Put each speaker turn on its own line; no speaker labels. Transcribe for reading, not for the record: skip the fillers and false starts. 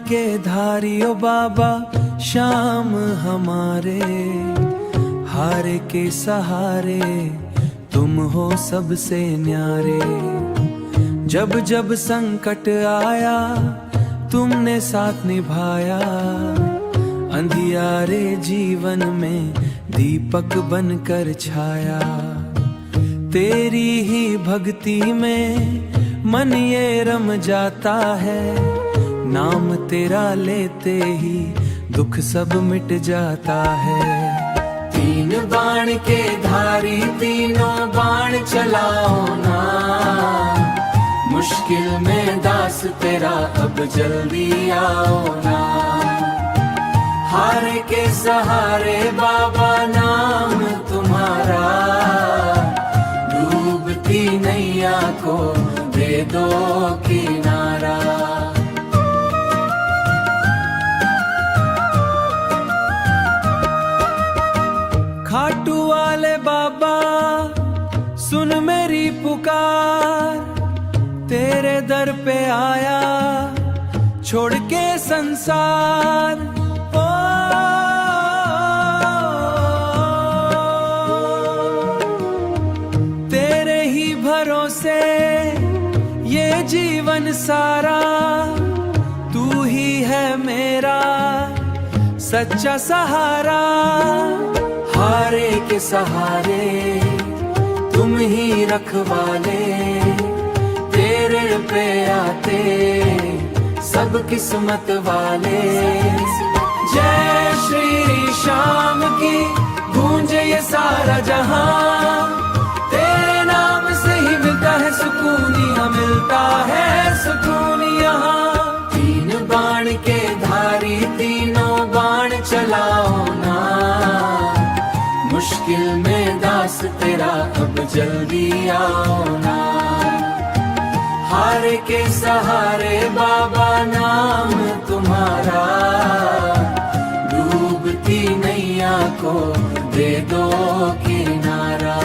के धारियो बाबा शाम हमारे, हारे के सहारे तुम हो सबसे न्यारे। जब जब संकट आया तुमने साथ निभाया, अंधियारे जीवन में दीपक बनकर छाया। तेरी ही भक्ति में मन ये रम जाता है, नाम तेरा लेते ही दुख सब मिट जाता है। तीन बाण के धारी तीनों बाण चलाओ ना, मुश्किल में दास तेरा अब जल्दी आओ ना। हारे के सहारे बाबा नाम तुम्हारा, डूबती नैया को दे दो किनारा। खाटू वाले बाबा सुन मेरी पुकार, तेरे दर पे आया छोड़ के संसार। ओ तेरे ही भरोसे ये जीवन सारा, तू ही है मेरा सच्चा सहारा। हारे के सहारे तुम ही रखवाले, तेरे पे आते सब किस्मत वाले। जय श्री श्याम की गूंजे ये सारा जहां, तेरे नाम से ही मिलता है सुकून, यहाँ मिलता है सुकून यहाँ। तीन बाण के धारी तीनों बाण चलाओ ना, मुश्किल में दास तेरा अब जल्दी आओ ना। हारे के सहारे बाबा नाम तुम्हारा, डूबती नैया को दे दो किनारा।